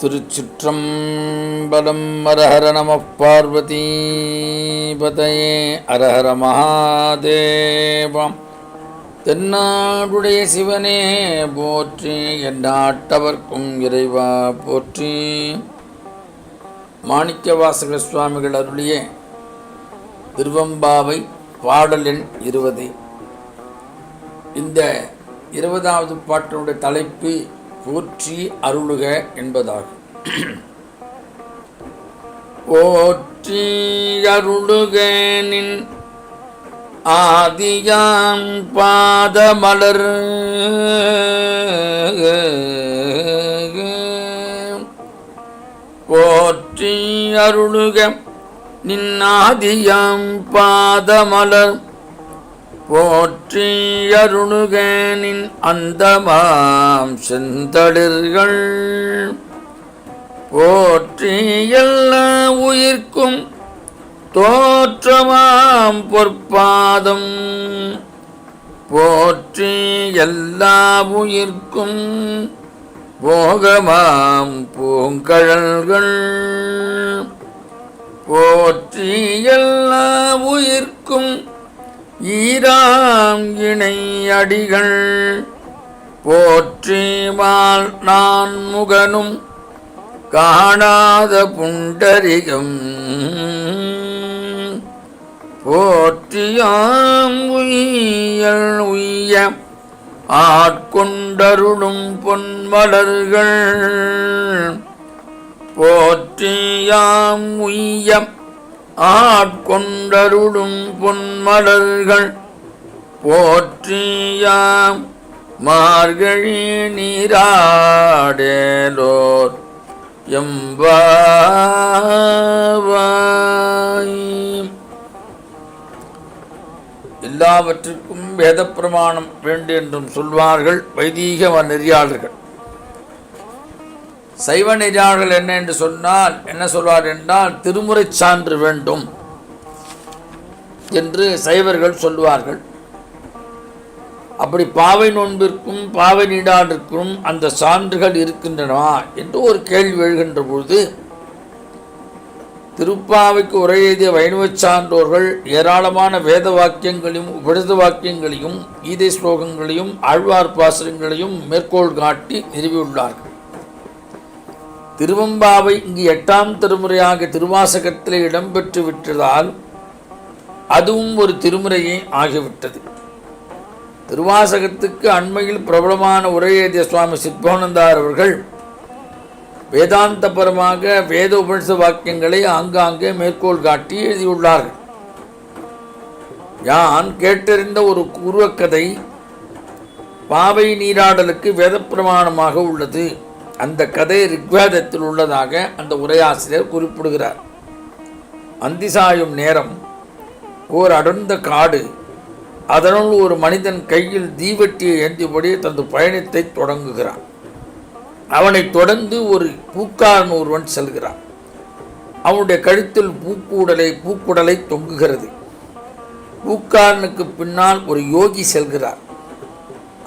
திருச்சிற்றம்பலம். ஹரஹர நம பார்வதி பதையே. ஹரஹர மகாதேவம். தென்னாடுடைய சிவனே போற்றி, எந்நாட்டவர்க்கும் இறைவா போற்றி. மாணிக்கவாசக சுவாமிகள் அருளிய திருவம்பாவை பாடல் எண் 20. இந்த 20வது பாட்டினுடைய தலைப்பு போற்றி அருளுக என்பதாகும். போற்றி அருளுக நின் ஆதியாம் பாதமலர், போற்றி அருளுக நின் ஆதியாம் பாதமலர், போற்றி அருளுக நின் அந்தமாம் செந்தளிர்கள், போற்றி எல்லா உயிர்க்கும் தோற்றமாம் பொற்பாதம், போற்றி எல்லா உயிர்க்கும் போகமாம் பூங்கழல்கள், போற்றி எல்லா உயிர்க்கும் ஈராம் இணை அடிகள், போற்றி மால் நான் முகனும் காணாத புண்டரிகம், போற்றியாம் உய்யல் உய்ய ஆட்கொண்டருளும் பொன்மலர்கள், போற்றியாம் உய்ய ஆட்கொண்டருளும் பொன்மலர்கள், போற்றியாம் மார்கழி நீராடேலோர் எம்பாவாய். எல்லாவற்றிற்கும் வேத பிரமாணம் வேண்டும் என்றும் சொல்வார்கள் வைதீக நெறியாளர்கள். சைவ நெறியாளர்கள் என்ன என்று சொன்னால் என்ன சொல்வார் என்றால், திருமுறை சான்று வேண்டும் என்று சைவர்கள் சொல்வார்கள். அப்படி பாவை நோன்பிற்கும் பாவை நீடாடிற்கும் அந்த சான்றுகள் இருக்கின்றனவா என்று ஒரு கேள்வி எழுகின்ற பொழுது, திருப்பாவைக்கு உரை எழுதிய வைணவச் சான்றோர்கள் ஏராளமான வேத வாக்கியங்களையும் உபனிஷத வாக்கியங்களையும் கீதை ஸ்லோகங்களையும் ஆழ்வார் பாசுரங்களையும் மேற்கோள் காட்டி நிறுவியுள்ளார்கள். திருவம்பாவை இங்கு 8ஆம் திருமுறையாக திருவாசகத்திலே இடம்பெற்று விட்டதால் அதுவும் ஒரு திருமுறையே ஆகிவிட்டது. திருவாசகத்துக்கு அண்மையில் பிரபலமான உரை எழுதிய சுவாமி சித்பவானந்தார் அவர்கள் வேதாந்தபரமாக வேத உபனிஷத வாக்கியங்களை ஆங்காங்கே மேற்கோள் காட்டி எழுதியுள்ளார்கள். யான் கேட்டறிந்த ஒரு உருவக்கதை பாவை நீராடலுக்கு வேத பிரமாணமாக உள்ளது. அந்த கதை ரிக்வேதத்தில் உள்ளதாக அந்த உரையாசிரியர் குறிப்பிடுகிறார். அந்திசாயும் நேரம் ஓர் அடர்ந்த காடு, அதனுள் ஒரு மனிதன் கையில் தீவட்டியை ஏந்தியபடி தனது பயணத்தை தொடங்குகிறான். அவனை தொடர்ந்து ஒரு பூக்காரன் ஒருவன் செல்கிறான். அவனுடைய கழுத்தில் பூக்குடலை தொங்குகிறது. பூக்காரனுக்கு பின்னால் ஒரு யோகி செல்கிறார்.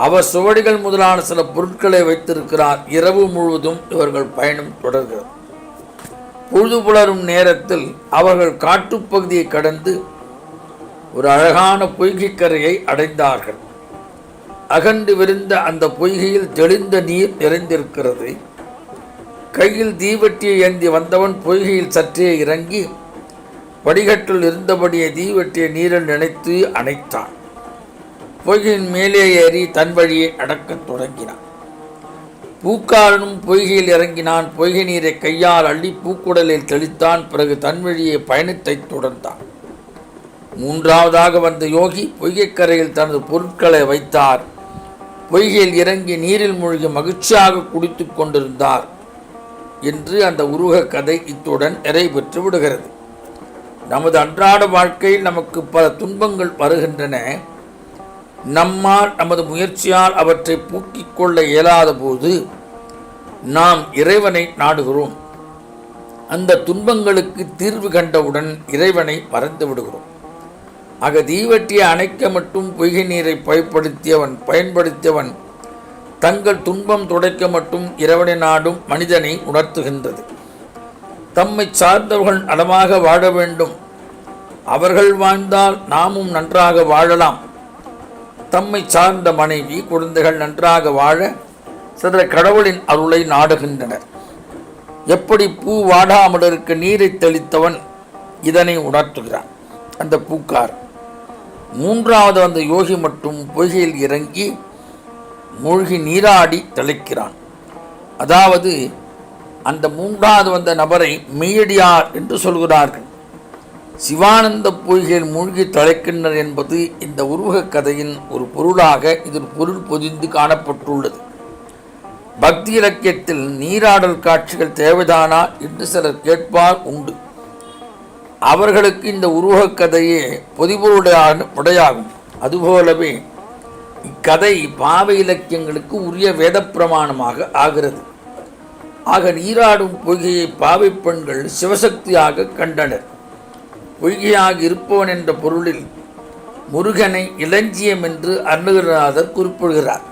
அவர் சுவடிகள் முதலான சில பொருட்களை வைத்திருக்கிறார். இரவு முழுவதும் இவர்கள் பயணம் தொடர்கிறது. பொழுது புலரும் நேரத்தில் அவர்கள் காட்டுப்பகுதியை கடந்து ஒரு அழகான பொய்கைக்கரையை அடைந்தார்கள். அகண்டு விரிந்த அந்த பொய்கையில் தெளிந்த நீர் நிறைந்திருக்கிறது. கையில் தீவட்டியை ஏந்தி வந்தவன் பொய்கையில் சற்றே இறங்கி படிகட்டில் இருந்தபடியே தீவட்டியை நீரில் நினைத்து அணைத்தான். பொய்கையின் மேலே ஏறி தன் வழியை அடக்கத் தொடங்கினான். பூக்காரனும் பொய்கையில் இறங்கினான். பொய்கை நீரை கையால் அள்ளி பூக்குடலில் தெளித்தான். பிறகு தன் வழியை பயணத்தை தொடர்ந்தான். மூன்றாவதாக வந்த யோகி பொய்கைக்கரையில் தனது பொருட்களை வைத்தார். பொய்கையில் இறங்கி நீரில் மூழ்கி மகிழ்ச்சியாக குடித்து கொண்டிருந்தார் என்று அந்த உருவ கதை இத்துடன் நிறைவேற்றி விடுகிறது. நமது அன்றாட வாழ்க்கையில் நமக்கு பல துன்பங்கள் வருகின்றன. நம்மால் நமது முயற்சியால் அவற்றை போக்கிக் கொள்ள இயலாத போது நாம் இறைவனை நாடுகிறோம். அந்த துன்பங்களுக்கு தீர்வு கண்டவுடன் இறைவனை மறந்து விடுகிறோம். ஆக தீவட்டியை அணைக்க மட்டும் பொய்கை நீரை பயன்படுத்தியவன் தங்கள் துன்பம் துடைக்க மட்டும் இறைவனை நாடும் மனிதனை உணர்த்துகின்றது. தம்மை சார்ந்தவர்கள் நலமாக வாழ வேண்டும், அவர்கள் வாழ்ந்தால் நாமும் நன்றாக வாழலாம். தம்மை சார்ந்த மனைவி குழந்தைகள் நன்றாக வாழ சில கடவுளின் அருளை நாடுகின்றனர். எப்படி பூ வாடாமல் இருக்க நீரை தெளித்தவன் இதனை உணர்த்துகிறான் அந்த பூக்கார். மூன்றாவது அந்த யோகி மட்டும் பொய்கையில் இறங்கி மூழ்கி நீராடி தெளிக்கிறான். அதாவது அந்த மூன்றாவது வந்த நபரை மெய்யடியார் என்று சொல்கிறார்கள். சிவானந்த பொய்கையில் மூழ்கி தழைக்கின்றனர் என்பது இந்த உருவக கதையின் ஒரு பொருளாக இதில் பொருள் பொதிந்து காணப்பட்டுள்ளது. பக்தி இலக்கியத்தில் நீராடல் காட்சிகள் தேவைதானா என்று சிலர் கேட்பார் உண்டு. அவர்களுக்கு இந்த உருவக கதையே பொதிபொருளாகும். அதுபோலவே இக்கதை பாவ இலக்கியங்களுக்கு உரிய வேத பிரமாணமாக ஆகிறது. ஆக நீராடும் பொய்கையை பாவை பெண்கள் சிவசக்தியாக கண்டனர். பொய்கையாக இருப்பவன் என்ற பொருளில் முருகனை இளஞ்சியம் என்று அருணகிரிநாதர் குறிப்பிடுகிறார்.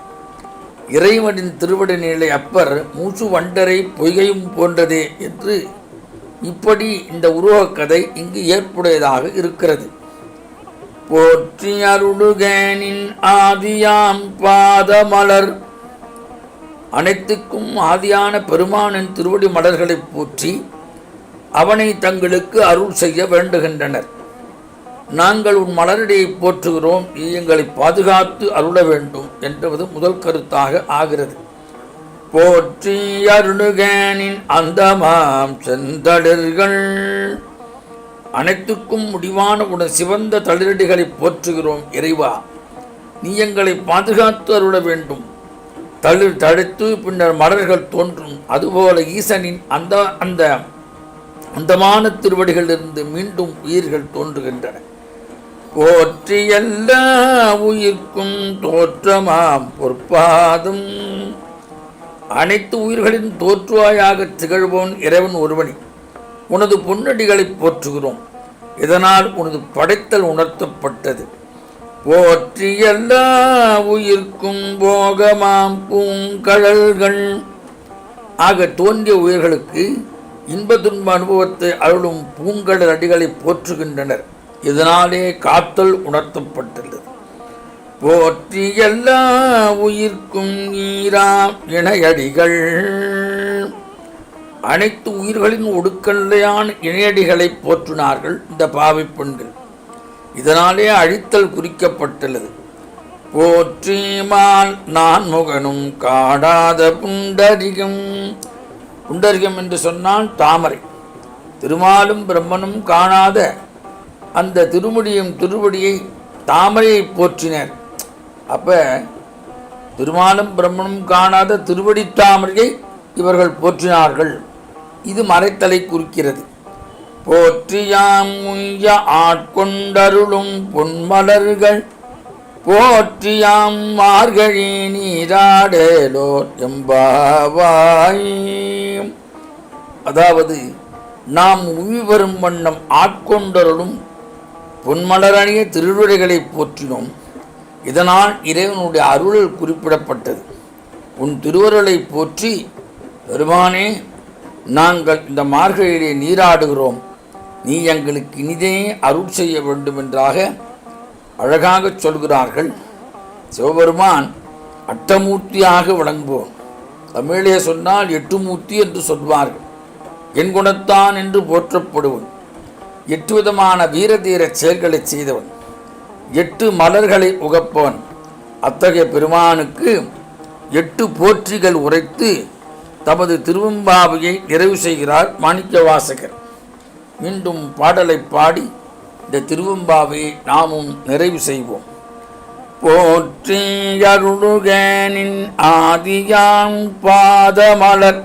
இறைவனின் திருவடி நிலை அப்பர் மூச்சு வண்டரை பொய்கையும் போன்றதே என்று இப்படி இந்த உருவக் கதை இங்கு ஏற்புடையதாக இருக்கிறது. போற்றி அருளுகனின் ஆதியாம் பாதமலர், அனைத்துக்கும் ஆதியான பெருமானின் திருவடி மலர்களை போற்றி அவனை தங்களுக்கு அருள் செய்ய வேண்டுகின்றனர். நாங்கள் உன் மலரடியை போற்றுகிறோம், எங்களை பாதுகாத்து அருள வேண்டும் என்பது முதல் கருத்தாக ஆகிறது. போற்றி அருளுகனின் அந்தமாம் செந்தளிர்கள், அனைத்துக்கும் முடிவான உடன் சிவந்த தளிரடிகளை போற்றுகிறோம். இறைவா, நீ எங்களை பாதுகாத்து அருள வேண்டும். தளிர் தழைத்து பின்னர் மலர்கள் தோன்றும். அதுபோல ஈசனின் அந்தமான திருவடிகளிலிருந்து மீண்டும் உயிர்கள் தோன்றுகின்றன. போற்றி எல்லா உயிர்க்கும் தோற்றமாம் பொற்பாதம், அனைத்து உயிர்களின் தோற்றுவாயாக திகழ்வோன் இறைவன் ஒருவனி. உனது பொன்னடிகளை போற்றுகிறோம், இதனால் உனது படைத்தல் உணர்த்தப்பட்டது. போற்றி எல்லா உயிர்க்கும் போகமாம் பூங்கழல்கள், ஆக தோன்றிய உயிர்களுக்கு இன்ப துன்ப அனுபவத்தை அருளும் பூங்கடல் அடிகளை போற்றுகின்றனர். இதனாலே காத்தல் உணர்த்தப்பட்டுள்ளது. போற்றி எல்லா உயிர்க்கும் ஈராம் இணையடிகள், அனைத்து உயிர்களின் ஒடுக்கல்லையான இணையடிகளை போற்றினார்கள் இந்த பாவை பெண்கள். இதனாலே அழித்தல் குறிக்கப்பட்டுள்ளது. போற்றிமால் நான் முகனும் காடாத புண்டரிகம், புண்டரிகம் என்று சொன்னால் தாமரை. திருமாலும் பிரம்மனும் காணாத அந்த திருவடியை தாமரையை போற்றினர். அப்போ திருமாலும் பிரம்மனும் காணாத திருவடி தாமரையை இவர்கள் போற்றினார்கள். இது மறைத்தலை குறிக்கிறது. போற்றியாம் உய்ய ஆட்கொண்டருளும் பொன்மலர்கள், போற்றியாம் மார்கழி நீராடேலோர் எம்பாவாய். அதாவது நாம் உய்வு பெறும் வண்ணம் ஆட்கொண்டருளும் பொன்மலரணிய திருவிடைகளை போற்றினோம். இதனால் இறைவனுடைய அருள் குறிப்பிடப்பட்டது. உன் திருவருளை போற்றி பெருமானே, நாங்கள் இந்த மார்கழியிலே நீராடுகிறோம், நீ எங்களுக்கு இனிதே அருள் செய்ய வேண்டும் என்றாக அழகாக சொல்கிறார்கள். சிவபெருமான் அட்டமூர்த்தியாக விளங்குவோம். தமிழிலே சொன்னால் 8 மூர்த்தி என்று சொல்வார்கள். என் குணத்தான் என்று போற்றப்படுவன், 8 விதமான வீரதீர செயல்களை செய்தவன், 8 மலர்களை உகப்பவன். அத்தகைய பெருமானுக்கு 8 போற்றிகள் உரைத்து தமது திருவெம்பாவையை நிறைவு செய்கிறார் மாணிக்கவாசகர். மீண்டும் பாடலை பாடி இந்த திருவெம்பாவையை நாமும் நிறைவு செய்வோம். போற்றி அருளுகனின் ஆதியாம் பாதமலர்,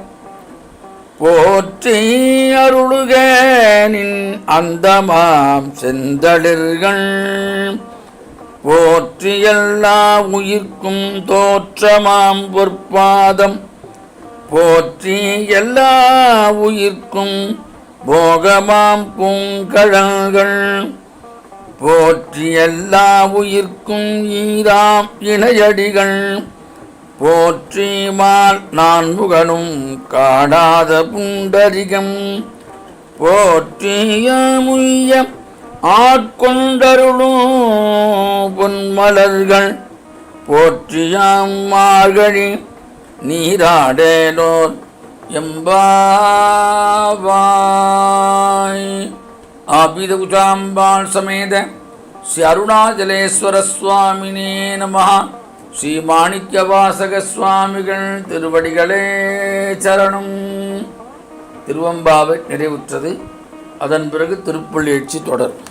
போற்றி அருளுகனின் அந்தமாம் செந்தளிர்கள், போற்றி எல்லா உயிர்க்கும் தோற்றமாம் பொற்பாதம், போற்றி எல்லா உயிர்க்கும் போகமாம் பூங்கழல்கள், போற்றி எல்லா உயிர்க்கும் ஈராம் இணையடிகள், போற்றிமால் நான் முகனும் காணாத புண்டரிகம் போற்றிய முய்ய ஆட்கொண்டருளும் பொன்மலர்கள் போற்றியாம் மார்கழி நீராடேனோர் எம்பாவாய். ஆபிதகுஜாம்பாள் சமேத ஸ்ரீ அருணாச்சலேஸ்வர சுவாமினே நமஹ. ஸ்ரீ மாணிக்கவாசக சுவாமிகள் திருவடிகளே சரணம். திருவம்பாவை நிறைவுற்றது. அதன் பிறகு திருப்பள்ளி எழுச்சி தொடரும்.